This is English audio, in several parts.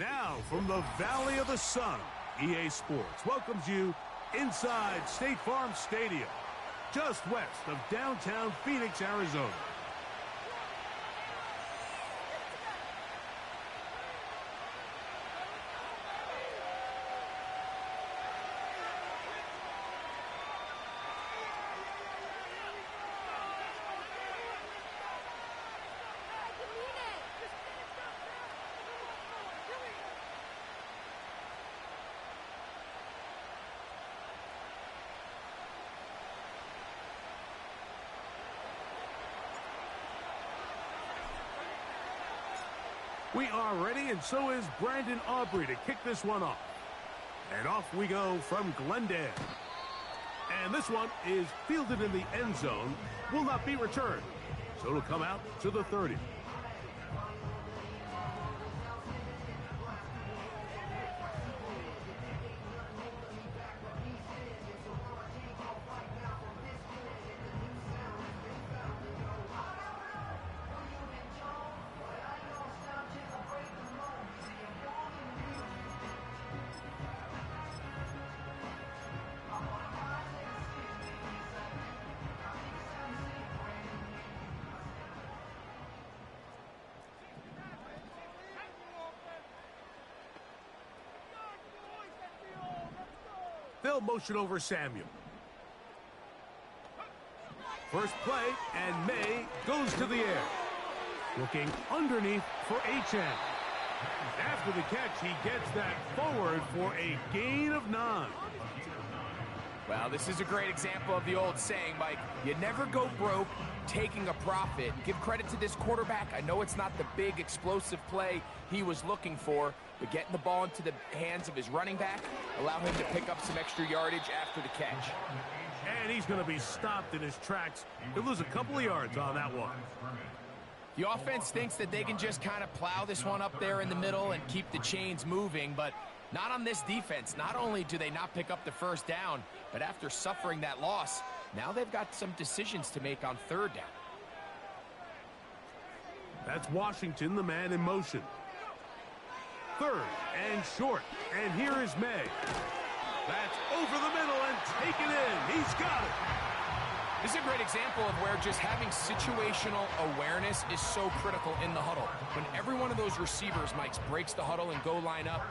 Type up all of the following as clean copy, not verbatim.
Now, from the Valley of the Sun, EA Sports welcomes you inside State Farm Stadium, just west of downtown Phoenix, Arizona. We are ready, and so is Brandon Aubrey to kick this one off. And off we go from Glendale. And this one is fielded in the end zone, will not be returned. So it'll come out to the 30. They'll motion over Samuel. First play, and May goes to the air. Looking underneath for Achane. After the catch, he gets that forward for a gain of 9. Well, this is a great example of the old saying, Mike. You never go broke taking a profit. Give credit to this quarterback. I know it's not the big explosive play he was looking for, but getting the ball into the hands of his running back, allow him to pick up some extra yardage after the catch. And he's going to be stopped in his tracks. He'll lose a couple of yards on that one. The offense thinks that they can just kind of plow this one up there in the middle and keep the chains moving, but not on this defense. Not only do they not pick up the first down, but after suffering that loss, now they've got some decisions to make on third down. That's Washington, the man in motion. Third and short, and here is May. That's over the middle and taken in. He's got it. This is a great example of where just having situational awareness is so critical in the huddle. When every one of those receivers, Mike, breaks the huddle and go line up,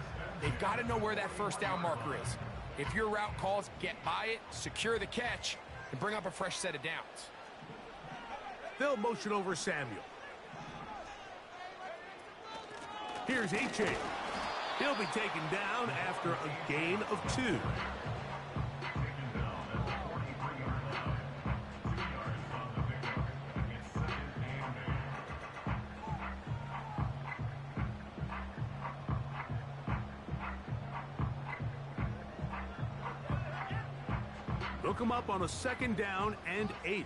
they've got to know where that first down marker is. If your route calls, get by it, secure the catch, and bring up a fresh set of downs. They'll motion over Samuel. Here's Achane. He'll be taken down after a gain of 2. Look him up on a second down and 8.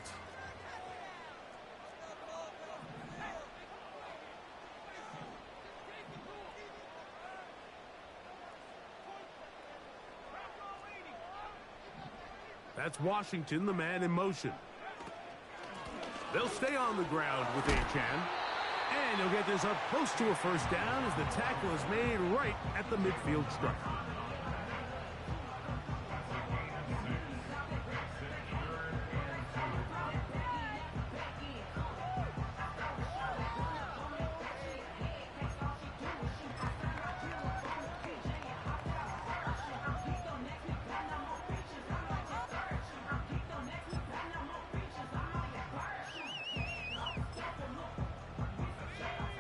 That's Washington, the man in motion. They'll stay on the ground with Achane. And he'll get this up close to a first down as the tackle is made right at the midfield stripe.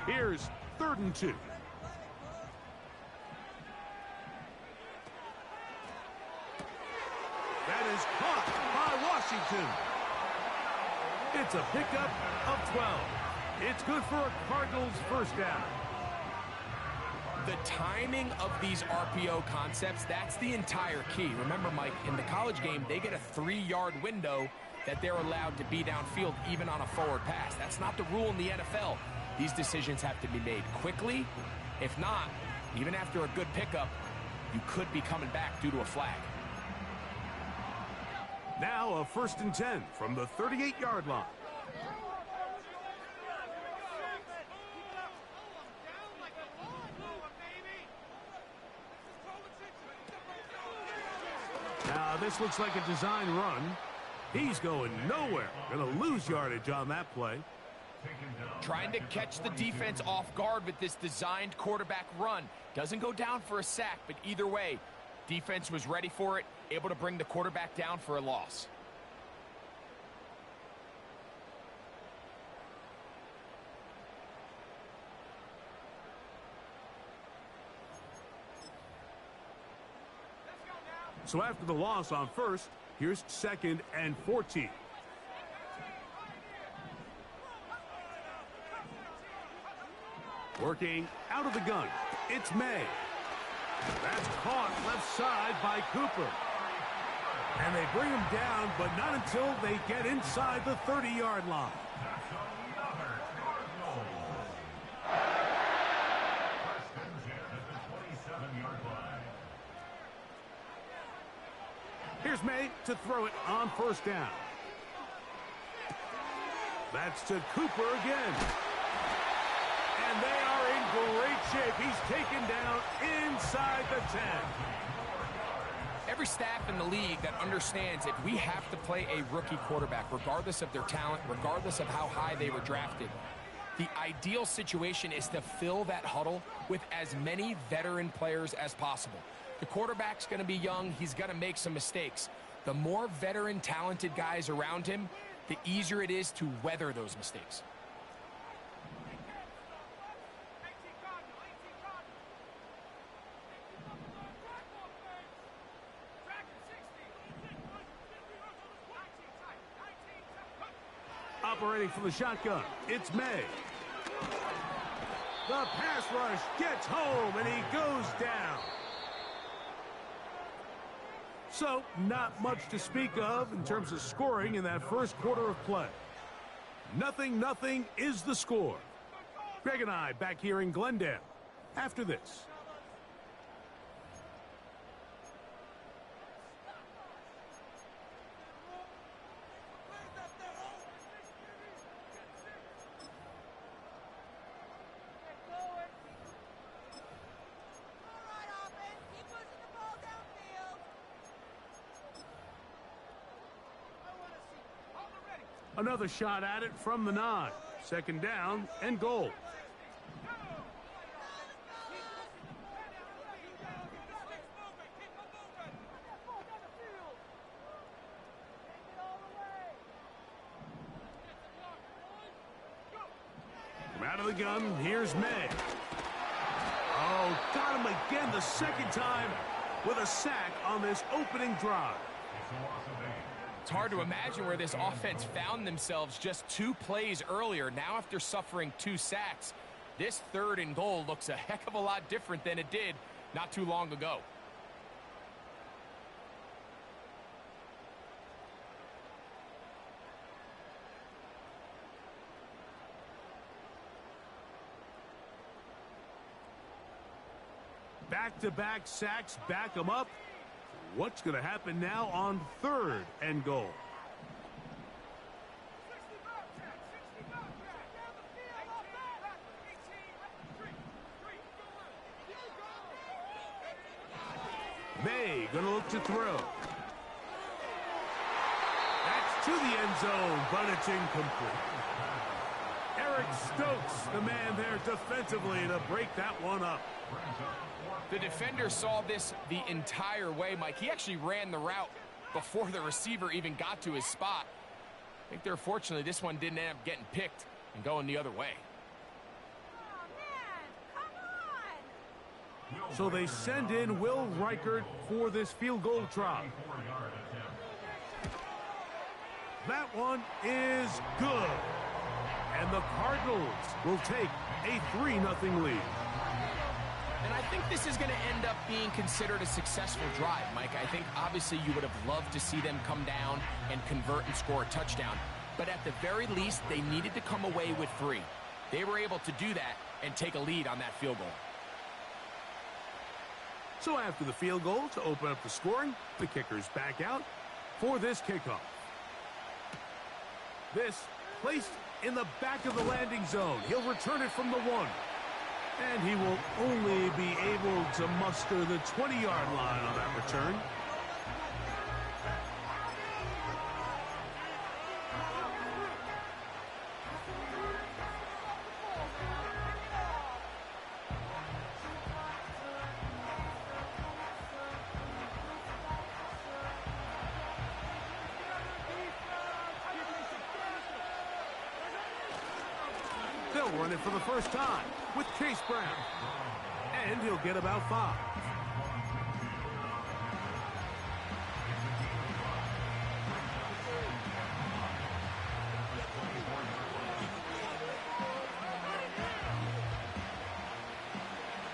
Here's 3rd and 2. That is caught by Washington. It's a pickup of 12. It's good for a Cardinals first down. The timing of these RPO concepts, that's the entire key. Remember, Mike, in the college game, they get a 3-yard window that they're allowed to be downfield even on a forward pass. That's not the rule in the NFL. These decisions have to be made quickly. If not, even after a good pickup, you could be coming back due to a flag. Now a 1st and 10 from the 38-yard line. this looks like a design run. He's going nowhere. Going to lose yardage on that play. Trying to catch the defense off guard with this designed quarterback run. Doesn't go down for a sack, but either way, defense was ready for it, able to bring the quarterback down for a loss. So after the loss on first, here's 2nd and 14. Working out of the gun, it's May. That's caught left side by Cooper. And they bring him down, but not until they get inside the 30-yard line. Here's May to throw it on first down. That's to Cooper again. And they are in great shape. He's taken down inside the 10. Every staff in the league that understands if we have to play a rookie quarterback, regardless of their talent, regardless of how high they were drafted, the ideal situation is to fill that huddle with as many veteran players as possible. The quarterback's going to be young. He's going to make some mistakes. The more veteran, talented guys around him, the easier it is to weather those mistakes. Operating from the shotgun, it's May. The pass rush gets home, and he goes down. So, not much to speak of in terms of scoring in that first quarter of play. 0-0 is the score. Greg and I back here in Glendale after this. Another shot at it from the 9. 2nd down and goal. From out of the gun, here's May. Oh, got him again the 2nd time with a sack on this opening drive. It's hard to imagine where this offense found themselves just 2 plays earlier. Now after suffering 2 sacks, this 3rd and goal looks a heck of a lot different than it did not too long ago. Back-to-back sacks back them up. What's going to happen now on 3rd and goal? May going to look to throw. That's to the end zone, but it's incomplete. Eric Stokes, the man there defensively to break that one up. The defender saw this the entire way, Mike. He actually ran the route before the receiver even got to his spot. I think they're fortunately this one didn't end up getting picked and going the other way. So they send in Will Reichert for this field goal try. That one is good. And the Cardinals will take a 3-0 lead. And I think this is going to end up being considered a successful drive, Mike. I think obviously you would have loved to see them come down and convert and score a touchdown. But at the very least, they needed to come away with 3. They were able to do that and take a lead on that field goal. So after the field goal to open up the scoring, the kicker's back out for this kickoff. This placed in the back of the landing zone. He'll return it from the 1. And he will only be able to muster the 20-yard line on that return. run it for the first time with Chase Brown. And he'll get about 5.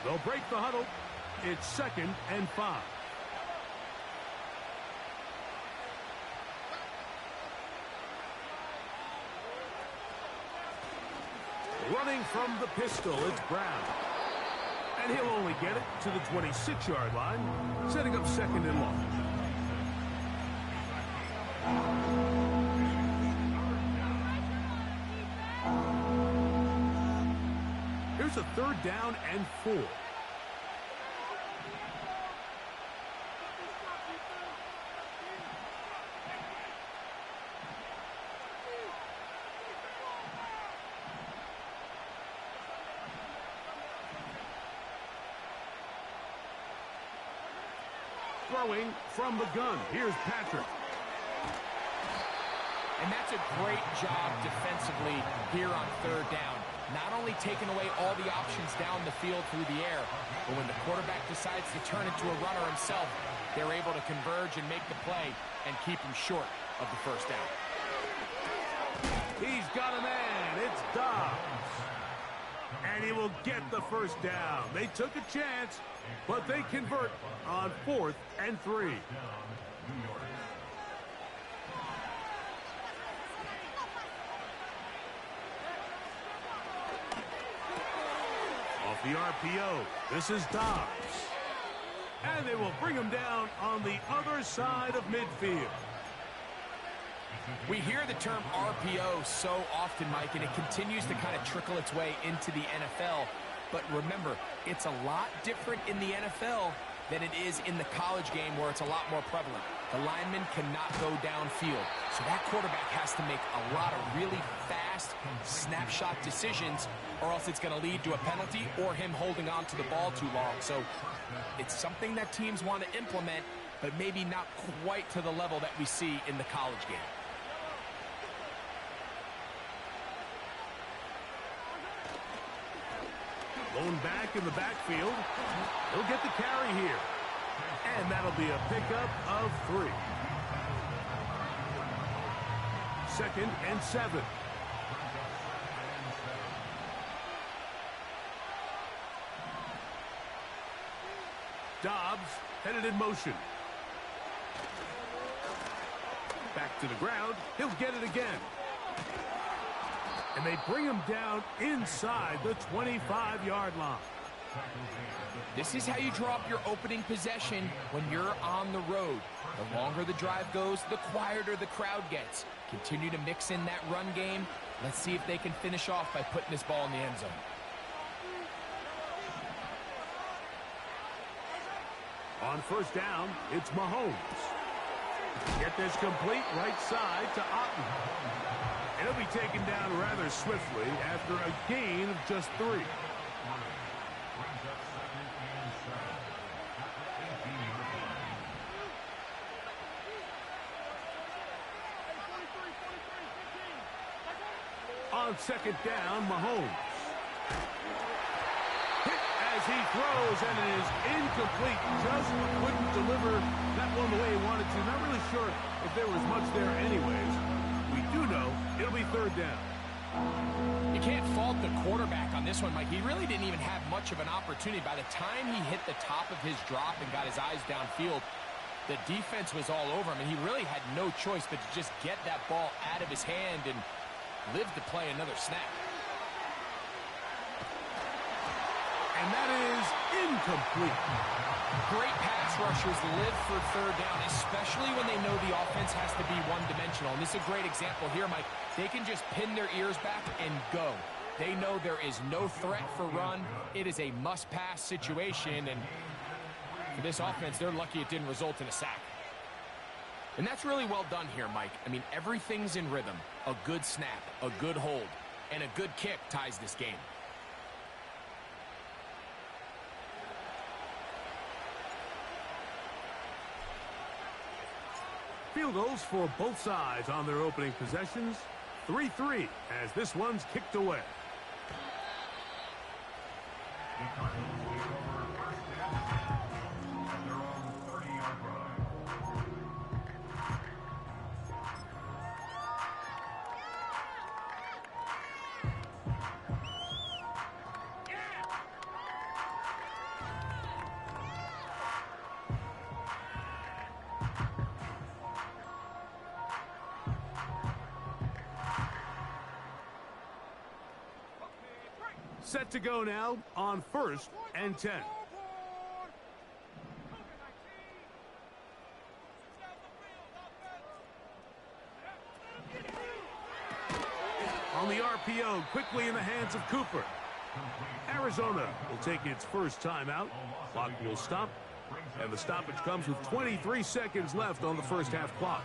They'll break the huddle. It's 2nd and 5. Running from the pistol, it's Brown. And he'll only get it to the 26-yard line, setting up 2nd and long. Here's a 3rd down and 4. Throwing from the gun. Here's Patrick. And that's a great job defensively here on 3rd down. Not only taking away all the options down the field through the air, but when the quarterback decides to turn into a runner himself, they're able to converge and make the play and keep him short of the 1st down. He's got a man. It's Dobbs. And he will get the 1st down. They took a chance, but they convert on 4th and 3. Off the RPO, this is Dobbs. And they will bring him down on the other side of midfield. We hear the term RPO so often, Mike, and it continues to kind of trickle its way into the NFL. But remember, it's a lot different in the NFL than it is in the college game where it's a lot more prevalent. The lineman cannot go downfield. So that quarterback has to make a lot of really fast snapshot decisions, or else it's going to lead to a penalty or him holding on to the ball too long. So it's something that teams want to implement, but maybe not quite to the level that we see in the college game. Lone back in the backfield. He'll get the carry here. And that'll be a pickup of 3. 2nd and 7. Dobbs headed in motion. Back to the ground. He'll get it again. And they bring him down inside the 25-yard line. This is how you draw up your opening possession when you're on the road. The longer the drive goes, the quieter the crowd gets. Continue to mix in that run game. Let's see if they can finish off by putting this ball in the end zone. On 1st down, it's Mahomes. Get this complete right side to Otten. And he'll be taken down rather swiftly after a gain of just 3. On 2nd down, Mahomes. Hit as he throws, and it is incomplete. Just couldn't deliver that one the way he wanted to. Not really sure if there was much there anyways. We do know it'll be 3rd down. You can't fault the quarterback on this one, Mike. He really didn't even have much of an opportunity. By the time he hit the top of his drop and got his eyes downfield, the defense was all over him, and he really had no choice but to just get that ball out of his hand and live to play another snap. And that is incomplete. Great pass rushers live for 3rd down, especially when they know the offense has to be one-dimensional. And this is a great example here, Mike. They can just pin their ears back and go. They know there is no threat for run. It is a must-pass situation, and for this offense, they're lucky it didn't result in a sack. And that's really well done here, Mike. I mean, everything's in rhythm. A good snap, a good hold, and a good kick ties this game. Field goals for both sides on their opening possessions. 3-3 as this one's kicked away. The Cardinals take over first and 10 at their own 30-yard line. Set to go now on 1st and 10. On the RPO, quickly in the hands of Cooper. Arizona will take its first timeout. Clock will stop, and the stoppage comes with 23 seconds left on the first half clock.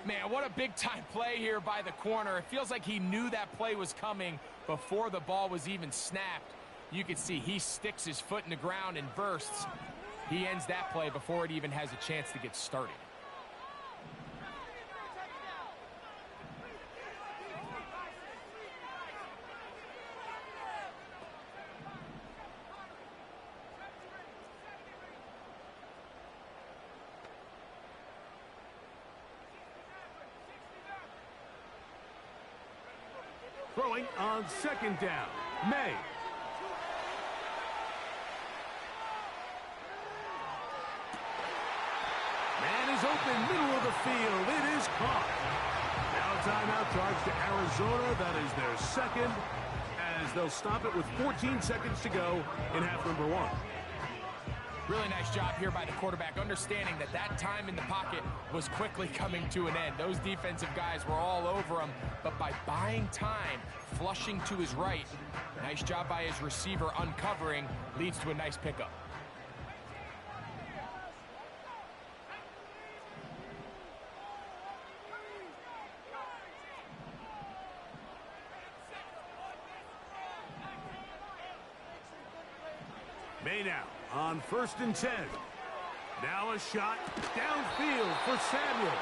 Man, what a big-time play here by the corner. It feels like he knew that play was coming before the ball was even snapped. You can see he sticks his foot in the ground and bursts. He ends that play before it even has a chance to get started. Throwing on 2nd down, May. Man is open, middle of the field. It is caught. Now a timeout charge to Arizona. That is their second, as they'll stop it with 14 seconds to go in half number 1. Really nice job here by the quarterback, understanding that that time in the pocket was quickly coming to an end. Those defensive guys were all over him, but by buying time, flushing to his right, nice job by his receiver uncovering, leads to a nice pickup. May now on 1st and 10. Now a shot downfield for Samuel.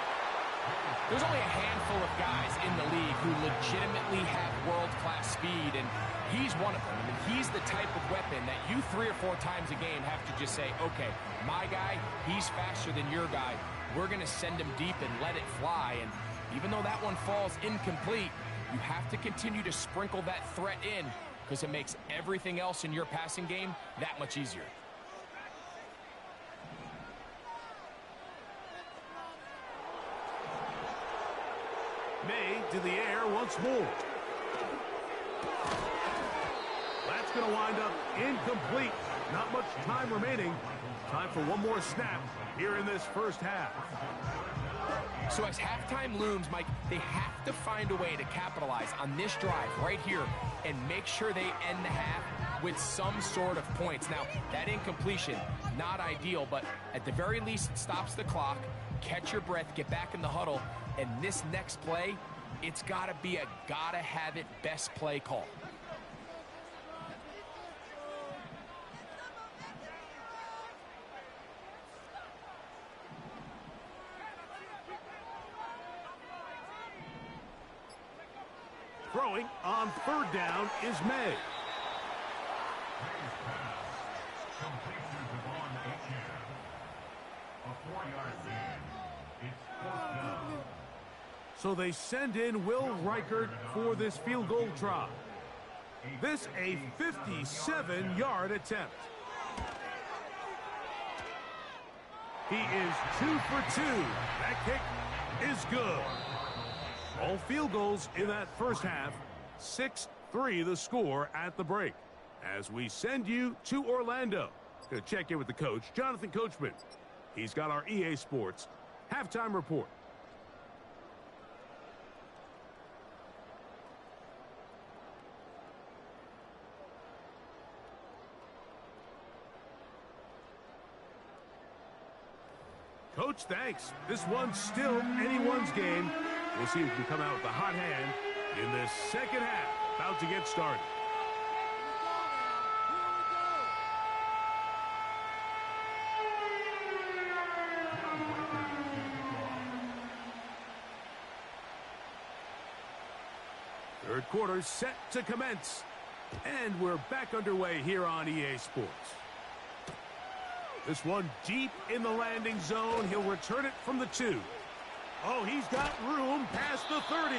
There's only a handful of guys in the league who legitimately have world-class speed, and he's one of them. I mean, he's the type of weapon that you 3 or 4 times a game have to just say, okay, my guy, he's faster than your guy. We're going to send him deep and let it fly. And even though that one falls incomplete, you have to continue to sprinkle that threat in, because it makes everything else in your passing game that much easier. May to the air once more. That's going to wind up incomplete. Not much time remaining. Time for one more snap here in this first half. So as halftime looms, Mike, they have to find a way to capitalize on this drive right here and make sure they end the half with some sort of points. Now, that incompletion, not ideal, but at the very least, it stops the clock. Catch your breath, get back in the huddle, and this next play, it's got to be a gotta-have-it best play call. Throwing on 3rd down is May. Completion to Vaughn H.M. A 4-yard gain. It's 4th down. So they send in Will Reichert for this field goal try. This a 57-yard attempt. He is 2 for 2. That kick is good. All field goals in that first half. 6-3 the score at the break. As we send you to Orlando to check in with the coach, Jonathan Coachman. He's got our EA Sports halftime report. Coach, thanks. This one's still anyone's game. We'll see who can come out with the hot hand in this second half. About to get started. Third quarter set to commence. And we're back underway here on EA Sports. This one deep in the landing zone. He'll return it from the 2. Oh, he's got room past the 30.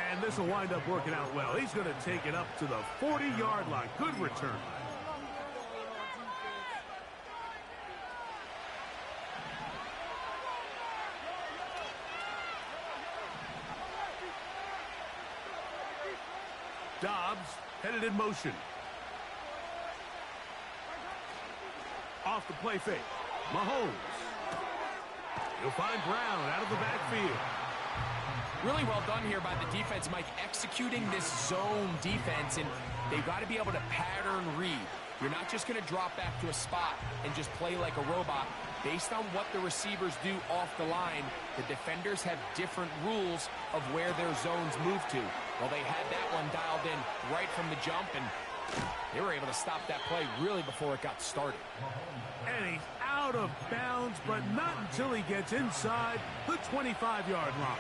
And this will wind up working out well. He's going to take it up to the 40-yard line. Good return. Dobbs headed in motion. Off the play fake. Mahomes. He'll find Brown out of the backfield. Really well done here by the defense, Mike, executing this zone defense, and they've got to be able to pattern read. You're not just going to drop back to a spot and just play like a robot. Based on what the receivers do off the line, the defenders have different rules of where their zones move to. Well, they had that one dialed in right from the jump, and they were able to stop that play really before it got started. And he's out of bounds, but not until he gets inside the 25-yard line.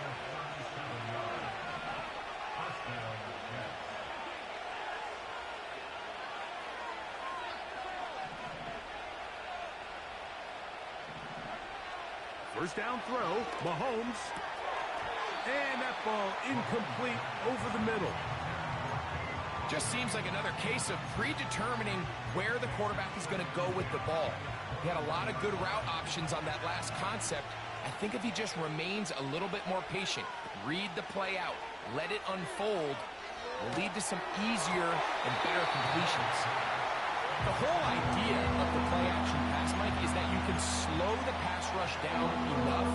First down throw, Mahomes. And that ball incomplete over the middle. Just seems like another case of predetermining where the quarterback is going to go with the ball. He had a lot of good route options on that last concept. I think if he just remains a little bit more patient, read the play out, let it unfold, will lead to some easier and better completions. The whole idea of the play-action pass, Mike, is that you can slow the pass rush down enough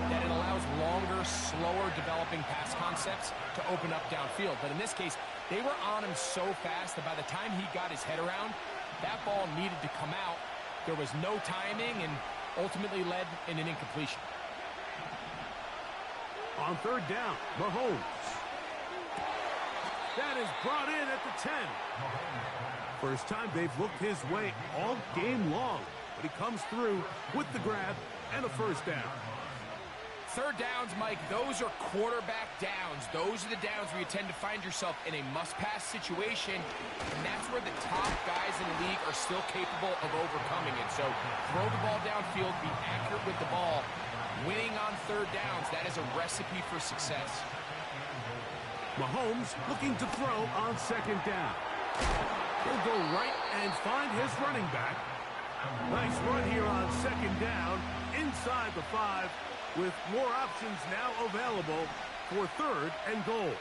that it allows longer, slower developing pass concepts to open up downfield. But in this case, they were on him so fast that by the time he got his head around, that ball needed to come out. There was no timing and ultimately led in an incompletion. On third down, Mahomes. That is brought in at the 10. First time they've looked his way all game long, but he comes through with the grab and a first down. Third downs, Mike, those are quarterback downs. Those are the downs where you tend to find yourself in a must-pass situation, and that's where the top guys in the league are still capable of overcoming it. So throw the ball downfield, be accurate with the ball. Winning on third downs, that is a recipe for success. Mahomes looking to throw on second down. He'll go right and find his running back. Nice run here on second down inside the 5 with more options now available for third and goal.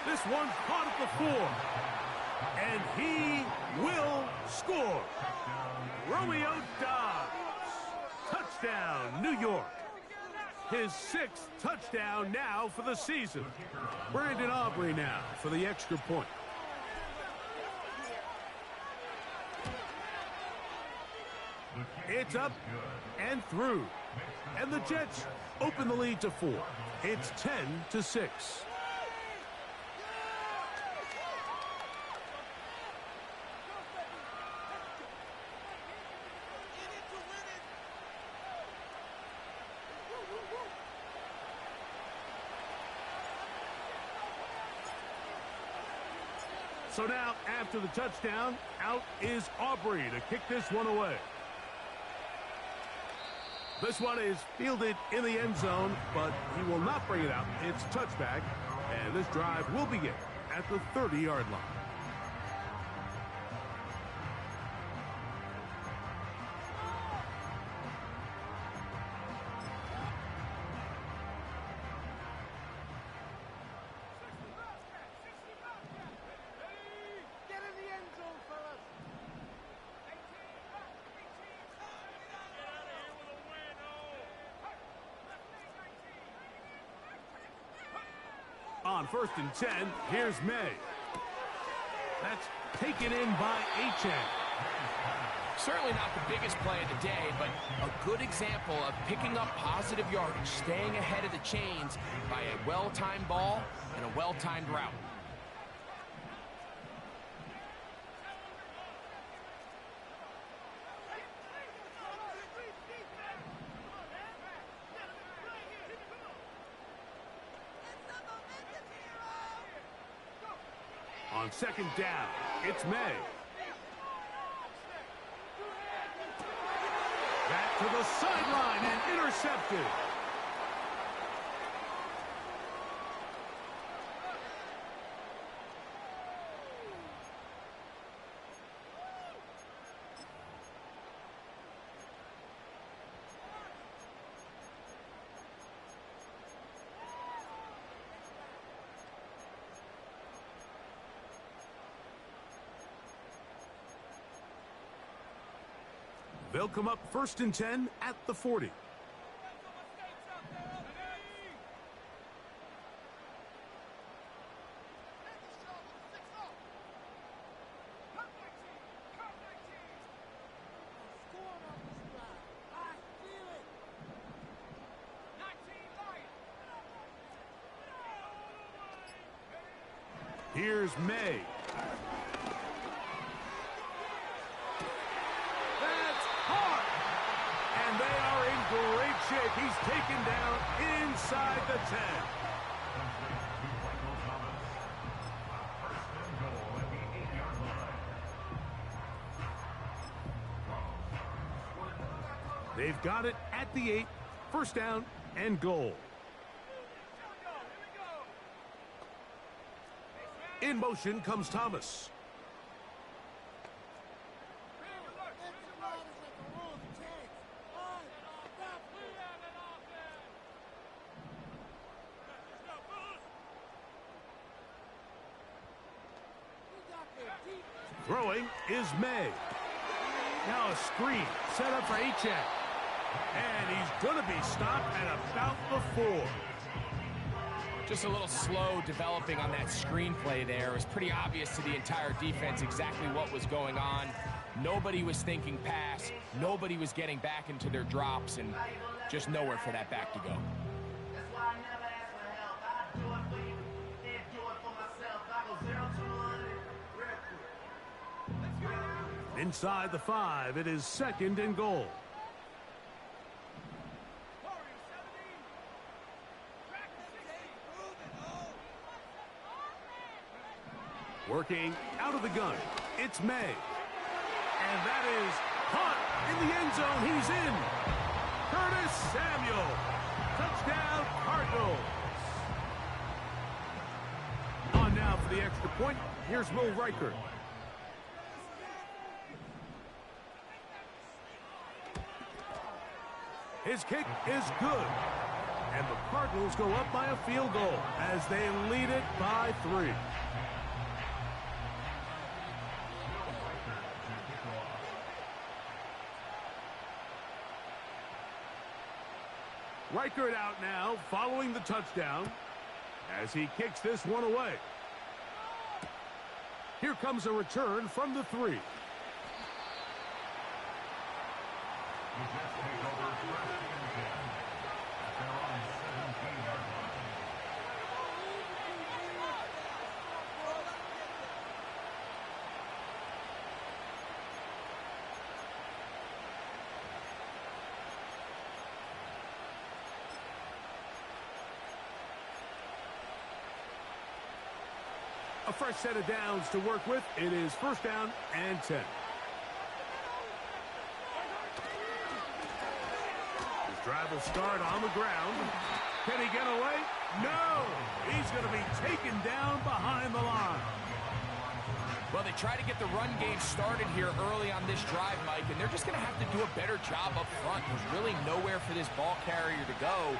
This one caught at the 4. And he will score. Romeo Dobbs. Touchdown, New York. His 6th touchdown now for the season. Brandon Aubrey now for the extra point. It's up and through. And the Jets open the lead to 4. It's 10-6. So now, after the touchdown, out is Aubrey to kick this one away. This one is fielded in the end zone, but he will not bring it out. It's touchback, and this drive will begin at the 30-yard line. On 1st and 10, here's May. That's taken in by Achane. Certainly not the biggest play of the day, but a good example of picking up positive yardage, staying ahead of the chains by a well-timed ball and a well-timed route. On second down, it's May. Back to the sideline and intercepted. They'll come up 1st and 10 at the 40. Here's May. Great shape. He's taken down inside the 10. They've got it at the 8. 1st down and goal. In motion comes Thomas. Throwing is May. Now a screen set up for Achek. And he's going to be stopped at about the 4. Just a little slow developing on that screenplay there. It was pretty obvious to the entire defense exactly what was going on. Nobody was thinking pass. Nobody was getting back into their drops, and just nowhere for that back to go. That's why I never ask for help. I do it for you, then do it for myself. I go 0 to 100 real quick. Inside the 5, it is 2nd and goal. Working out of the gun, it's May. And that is caught in the end zone. He's in. Curtis Samuel. Touchdown, Cardinals. On now for the extra point. Here's Will Riker. His kick is good. And the Cardinals go up by a field goal as they lead it by 3. Riker it out now, following the touchdown, as he kicks this one away. Here comes a return from the 3. A fresh set of downs to work with. It is 1st down and 10. His drive will start on the ground. Can he get away? No! He's going to be taken down behind the line. Well, they try to get the run game started here early on this drive, Mike, and they're just going to have to do a better job up front. There's really nowhere for this ball carrier to go.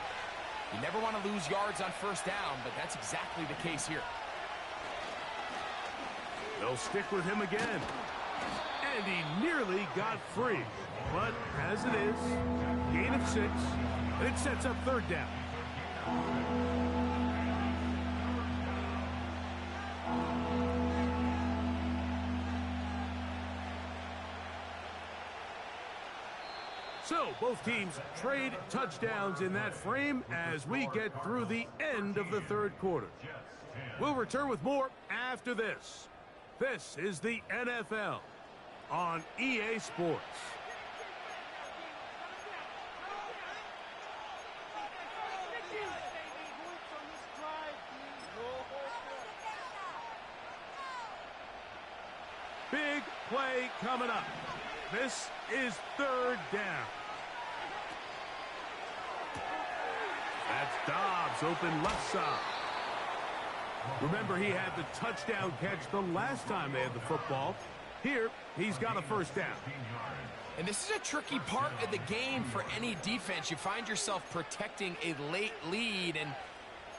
You never want to lose yards on 1st down, but that's exactly the case here. They'll stick with him again. And he nearly got free. But as it is, gain of 6. It sets up 3rd down. So both teams trade touchdowns in that frame as we get through the end of the 3rd quarter. We'll return with more after this. This is the NFL on EA Sports. Big play coming up. This is third down. That's Dobbs open left side. Remember, he had the touchdown catch the last time they had the football. Here, he's got a first down. And this is a tricky part of the game for any defense. You find yourself protecting a late lead, and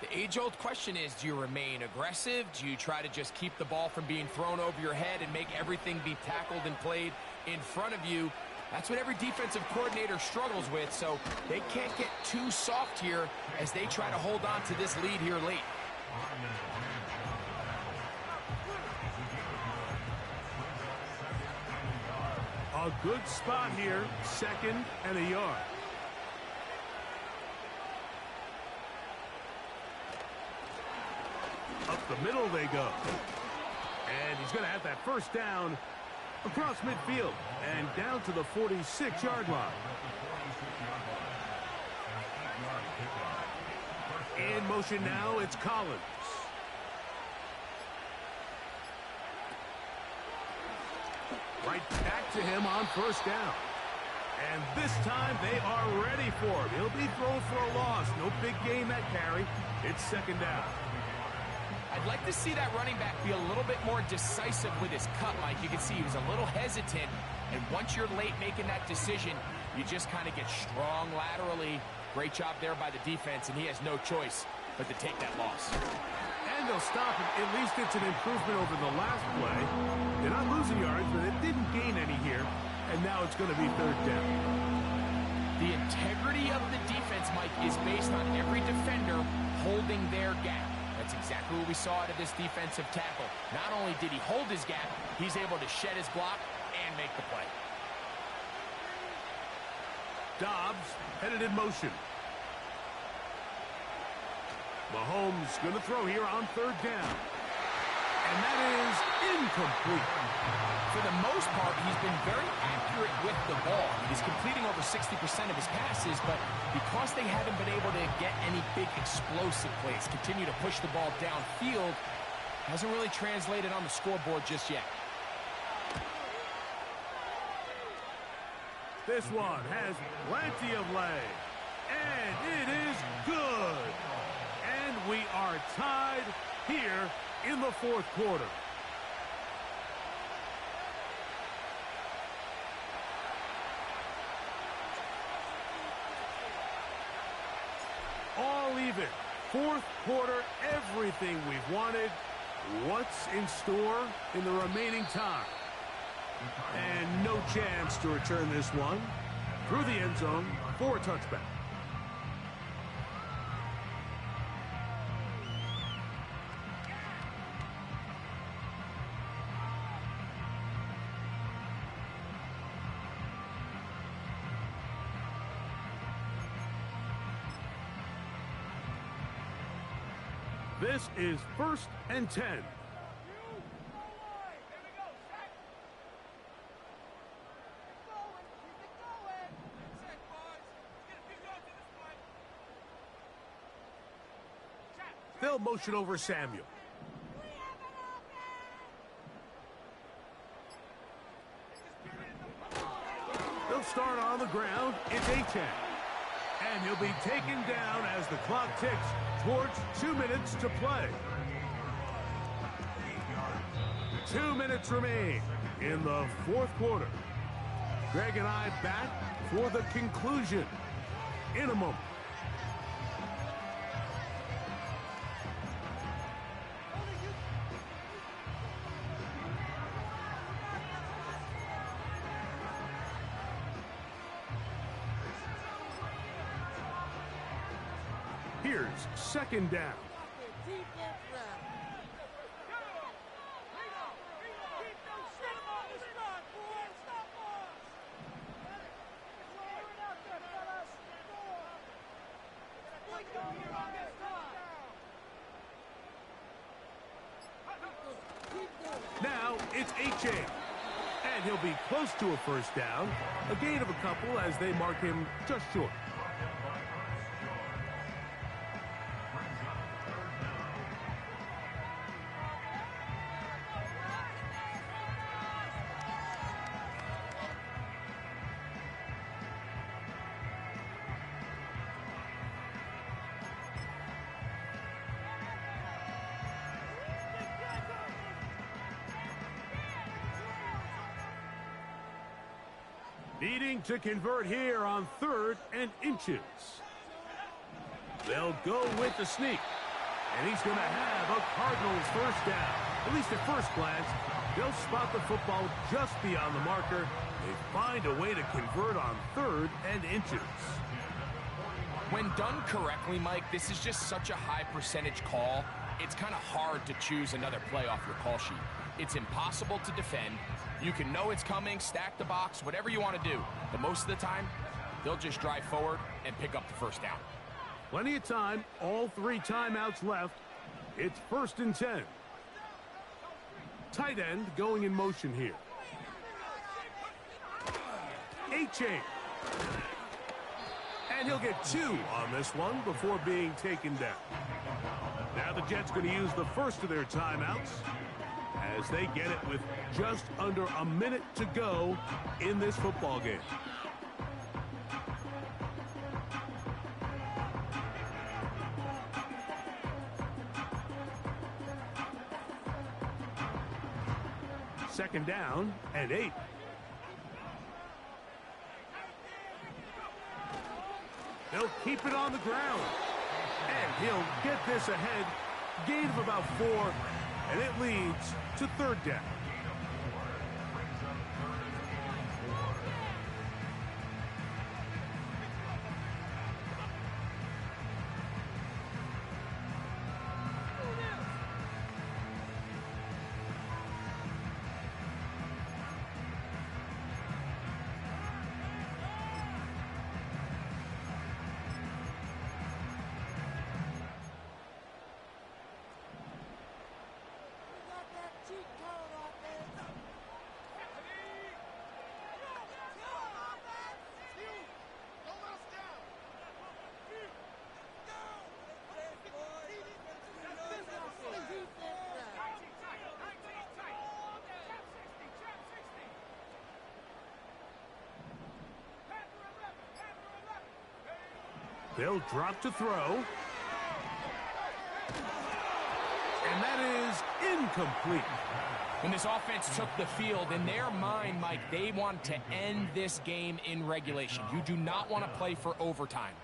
the age-old question is, do you remain aggressive? Do you try to just keep the ball from being thrown over your head and make everything be tackled and played in front of you? That's what every defensive coordinator struggles with, so they can't get too soft here as they try to hold on to this lead here late. A good spot here, 2nd and a yard. Up the middle they go. And he's going to have that first down across midfield and down to the 46-yard line. In motion now, it's Collins. Right back to him on first down. And this time they are ready for him. He'll be thrown for a loss. No big gain that carry. It's 2nd down. I'd like to see that running back be a little bit more decisive with his cut, Mike. You can see he was a little hesitant, and once you're late making that decision, you just kind of get strong laterally. Great job there by the defense, and he has no choice but to take that loss. And they'll stop it. At least it's an improvement over the last play. They're not losing yards, but it didn't gain any here, and now it's going to be 3rd down. The integrity of the defense, Mike, is based on every defender holding their gap. That's exactly what we saw out of this defensive tackle. Not only did he hold his gap, he's able to shed his block and make the play. Dobbs headed in motion. Mahomes going to throw here on 3rd down. And that is incomplete. For the most part, he's been very accurate with the ball. He's completing over 60% of his passes, but because they haven't been able to get any big explosive plays, continue to push the ball downfield, hasn't really translated on the scoreboard just yet. This one has plenty of leg. And it is good. And we are tied here in the 4th quarter. All even. 4th quarter, everything we've wanted. What's in store in the remaining time? And no chance to return this one through the end zone for a touchback. This is 1st and 10. They'll motion over Samuel. They'll start on the ground. It's A-10. And he'll be taken down as the clock ticks towards 2 minutes to play. 2 minutes remain in the 4th quarter. Greg and I back for the conclusion in a moment. Here's 2nd down. Now it's H.A. And he'll be close to a first down. A gain of a couple as they mark him just short. Needing to convert here on 3rd and inches. They'll go with the sneak. And he's going to have a Cardinals first down. At least at first glance, they'll spot the football just beyond the marker. They find a way to convert on 3rd and inches. When done correctly, Mike, this is just such a high percentage call. It's kind of hard to choose another play off your call sheet. It's impossible to defend. You can know it's coming, stack the box, whatever you want to do. But most of the time, they'll just drive forward and pick up the first down. Plenty of time, all 3 timeouts left. It's 1st and 10. Tight end going in motion here. A-chain. And he'll get 2 on this one before being taken down. Now the Jets going to use the first of their timeouts as they get it with just under a minute to go in this football game. Second down and 8. They'll keep it on the ground. And he'll get this ahead. Gain of about 4. And it leads to 3rd down. They'll drop to throw. And that is incomplete. When this offense took the field, in their mind, Mike, they want to end this game in regulation. You do not want to play for overtime.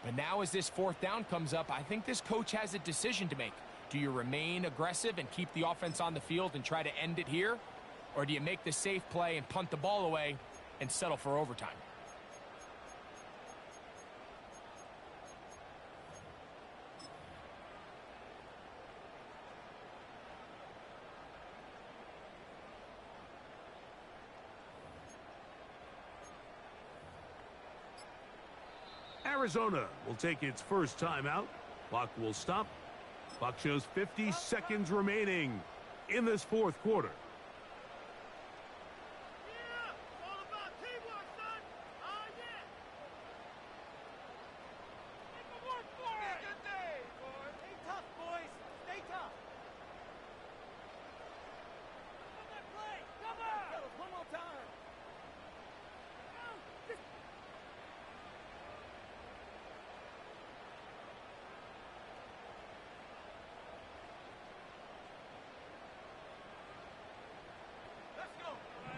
But now as this 4th down comes up, I think this coach has a decision to make. Do you remain aggressive and keep the offense on the field and try to end it here? Or do you make the safe play and punt the ball away and settle for overtime? Arizona will take its first timeout. Clock will stop. Clock shows 50 seconds remaining in this 4th quarter.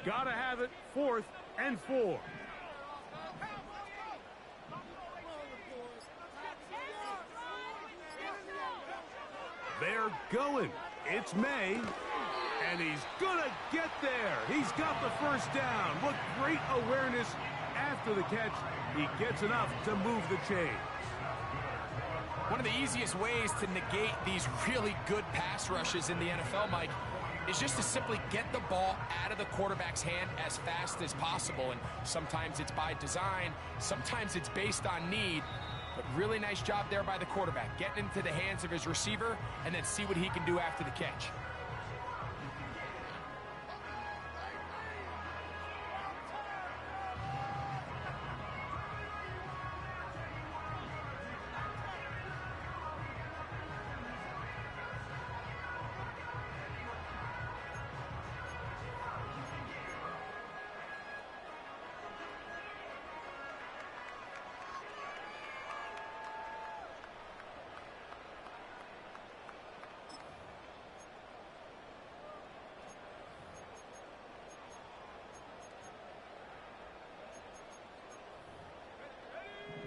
Gotta have it, 4th and 4. They're going. It's May. And he's gonna get there. He's got the first down. What great awareness after the catch. He gets enough to move the chains. One of the easiest ways to negate these really good pass rushes in the NFL, Mike, is just to simply get the ball out of the quarterback's hand as fast as possible. And sometimes it's by design, sometimes it's based on need. But really nice job there by the quarterback, getting into the hands of his receiver and then see what he can do after the catch.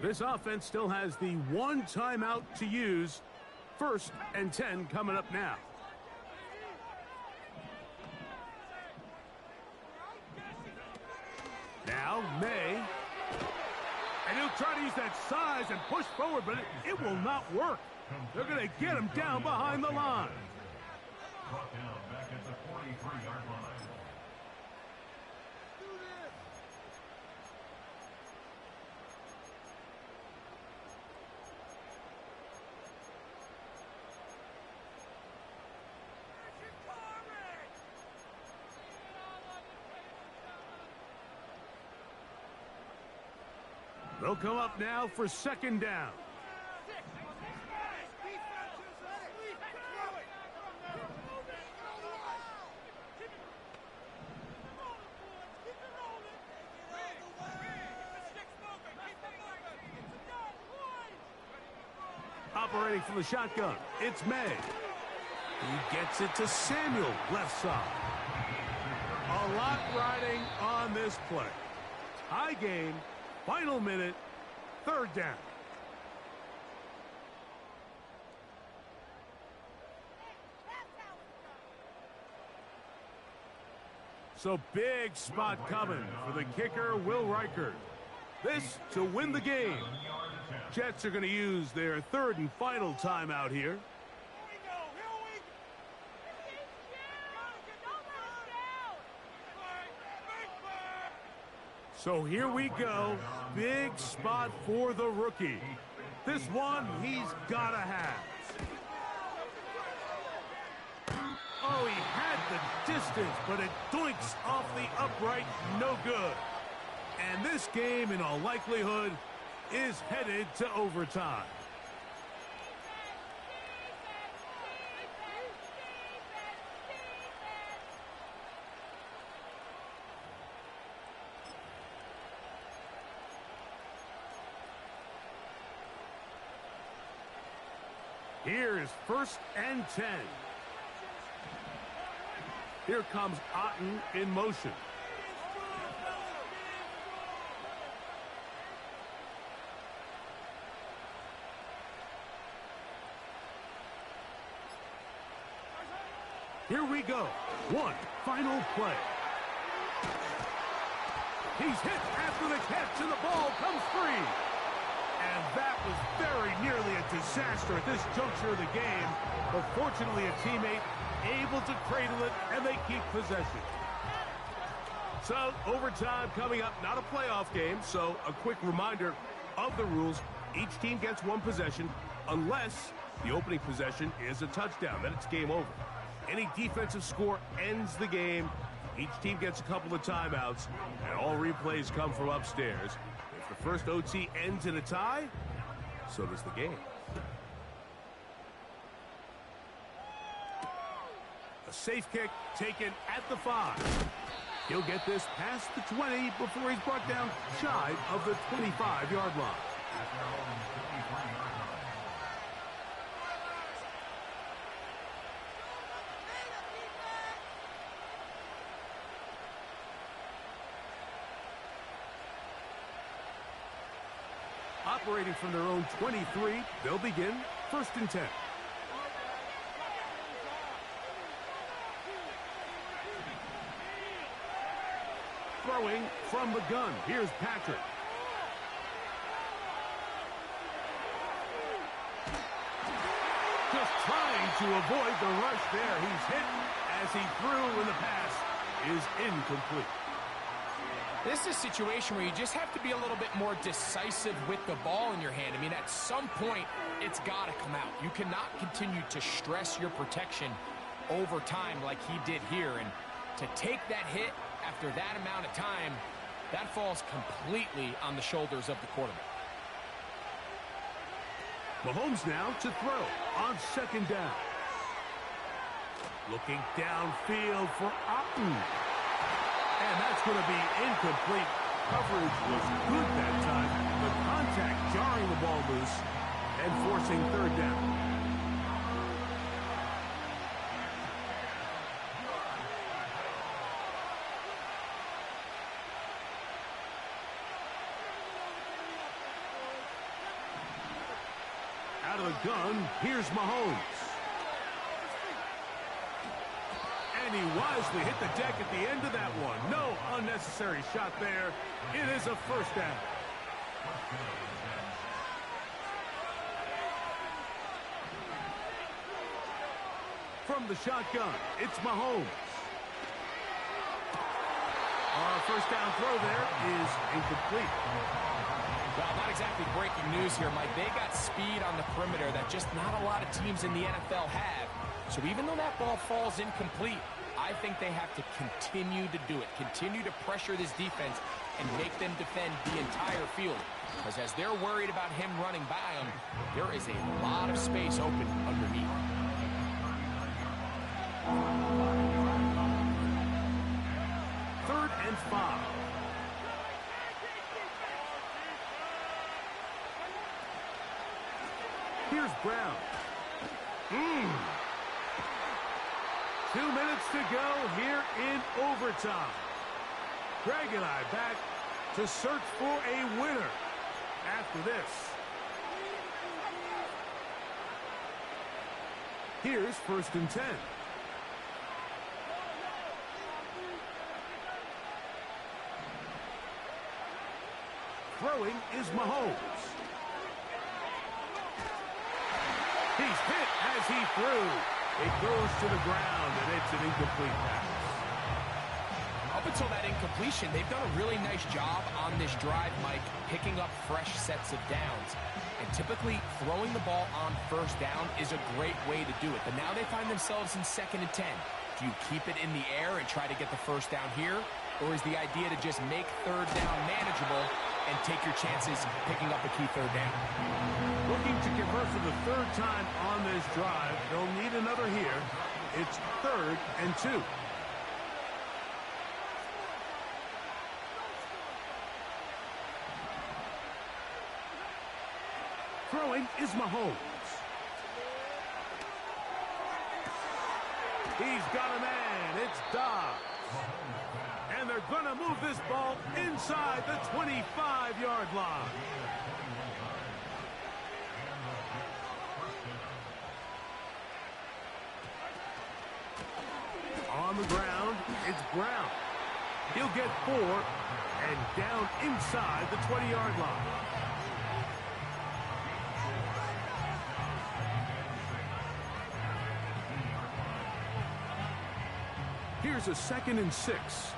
This offense still has the one timeout to use. 1st and 10 coming up now. Now, May. And he'll try to use that size and push forward, but it will not work. They're going to get him down behind the line. Brought down back at the 43-yard line. They'll come up now for 2nd down. Operating from the shotgun, it's May. He gets it to Samuel, left side. A lot riding on this play. High game, final minute, 3rd down. So big spot coming for the kicker, Will Reichert. This to win the game. Jets are going to use their 3rd and final timeout here. So here we go. Big spot for the rookie. This one he's got to have. Oh, he had the distance, but it doinks off the upright. No good. And this game, in all likelihood, is headed to overtime. Here is 1st and 10. Here comes Otten in motion. Here we go. One final play. He's hit after the catch, and the ball comes free. And that was very nearly a disaster at this juncture of the game. But fortunately, a teammate able to cradle it, and they keep possession. So, overtime coming up. Not a playoff game, so a quick reminder of the rules. Each team gets one possession unless the opening possession is a touchdown. Then it's game over. Any defensive score ends the game. Each team gets a couple of timeouts, and all replays come from upstairs. If the first OT ends in a tie, so does the game. A safe kick taken at the 5. He'll get this past the 20 before he's brought down shy of the 25-yard line. Operating from their own 23, they'll begin 1st and 10. Throwing from the gun. Here's Patrick. Just trying to avoid the rush there. He's hit as he threw, and the pass is incomplete. This is a situation where you just have to be a little bit more decisive with the ball in your hand. I mean, at some point, it's got to come out. You cannot continue to stress your protection over time like he did here. And to take that hit after that amount of time, that falls completely on the shoulders of the quarterback. Mahomes now to throw on 2nd down. Looking downfield for Otten. And that's going to be incomplete. Coverage was good that time. The contact jarring the ball loose and forcing 3rd down. gun, here's Mahomes. And he wisely hit the deck at the end of that one. No unnecessary shot there. It is a first down. From the shotgun, it's Mahomes. Our first down throw there is incomplete. Well, not exactly breaking news here, Mike. They got speed on the perimeter that just not a lot of teams in the NFL have. So even though that ball falls incomplete, I think they have to continue to do it. Continue to pressure this defense and make them defend the entire field. Because as they're worried about him running by them, there is a lot of space open underneath. Third and 5. Here's Brown. 2 minutes to go here in overtime. Greg and I back to search for a winner after this. Here's 1st and 10. Throwing is Mahomes. He's hit as he threw. It goes to the ground, and it's an incomplete pass. Up until that incompletion, they've done a really nice job on this drive, Mike, picking up fresh sets of downs. And typically, throwing the ball on first down is a great way to do it. But now they find themselves in 2nd and 10. Do you keep it in the air and try to get the first down here? Or is the idea to just make 3rd down manageable and take your chances picking up a key 3rd down? Looking to convert for the 3rd time on this drive. They'll need another here. It's 3rd and 2. Throwing is Mahomes. He's got a man. It's Dobbs. And they're going to move this ball inside the 25-yard line. On the ground, it's Brown. He'll get 4 and down inside the 20-yard line. Here's a 2nd and 6.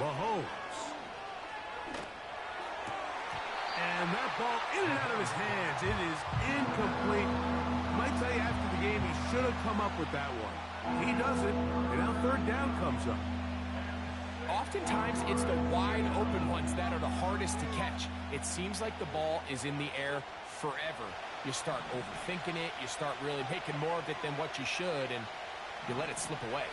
Mahomes. And that ball in and out of his hands. It is incomplete. Might tell you after the game he should have come up with that one. He doesn't, and now 3rd down comes up. Oftentimes, it's the wide open ones that are the hardest to catch. It seems like the ball is in the air forever. You start overthinking it. You start really making more of it than what you should, and you let it slip away.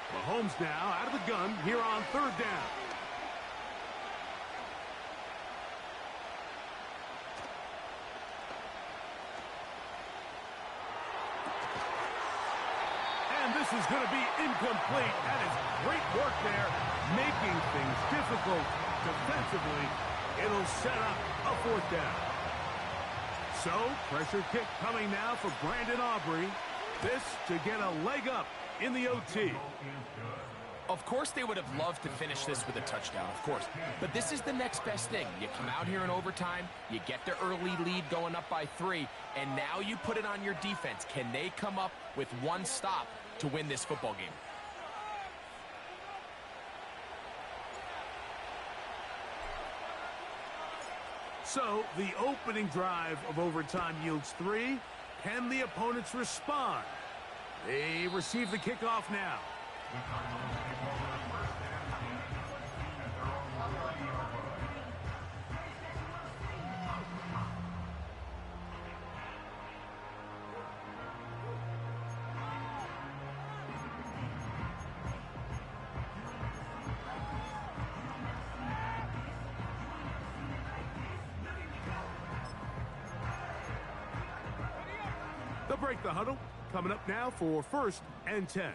Mahomes now out of the gun here on 3rd down. And this is going to be incomplete. That is great work there, making things difficult defensively. It'll set up a 4th down. So, pressure kick coming now for Brandon Aubrey. This to get a leg up in the OT. Of course they would have loved to finish this with a touchdown, of course. But this is the next best thing. You come out here in overtime, you get the early lead going up by 3, and now you put it on your defense. Can they come up with one stop to win this football game? So, the opening drive of overtime yields 3. Can the opponents respond? They receive the kickoff now. The Cardinals take over 1st and 10 at their own 30-yard line. They'll break the huddle. coming up now for 1st and 10.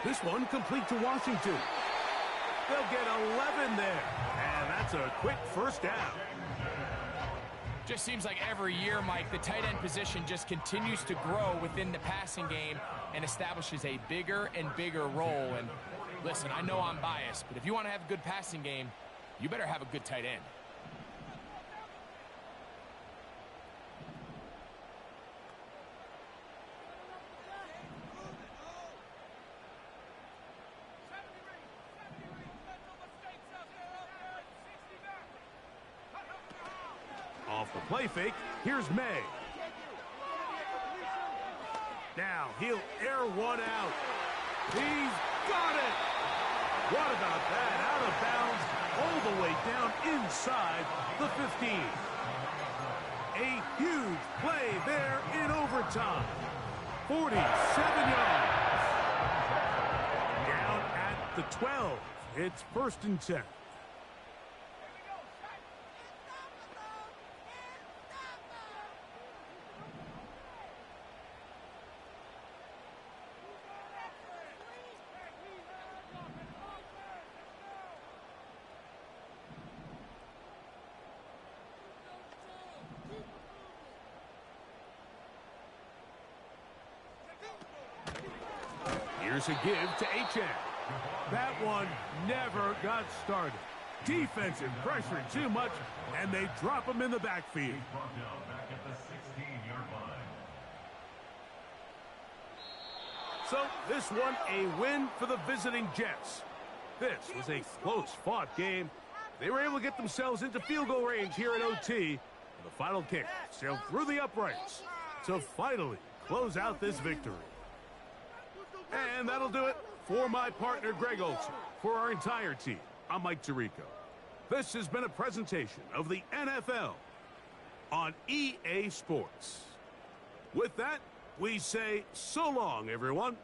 This one complete to Washington. They'll get 11 there. And that's a quick first down. Just seems like every year, Mike, the tight end position just continues to grow within the passing game and establishes a bigger and bigger role. And listen, I know I'm biased, but if you want to have a good passing game, you better have a good tight end. Off the play fake, here's May. Now he'll air one out. He's got it! What about that? Out of bounds, all the way down inside the 15. A huge play there in overtime. 47 yards. Down at the 12. It's 1st and 10. Here's a give to HN. That one never got started. Defensive pressure too much, and they drop him in the backfield. Brought down back at the 16-yard line. So this one a win for the visiting Jets. This was a close-fought game. They were able to get themselves into field goal range here in OT. And the final kick sailed through the uprights to finally close out this victory. And that'll do it for my partner, Greg Olson. For our entire team, I'm Mike Tirico. This has been a presentation of the NFL on EA Sports. With that, we say so long, everyone.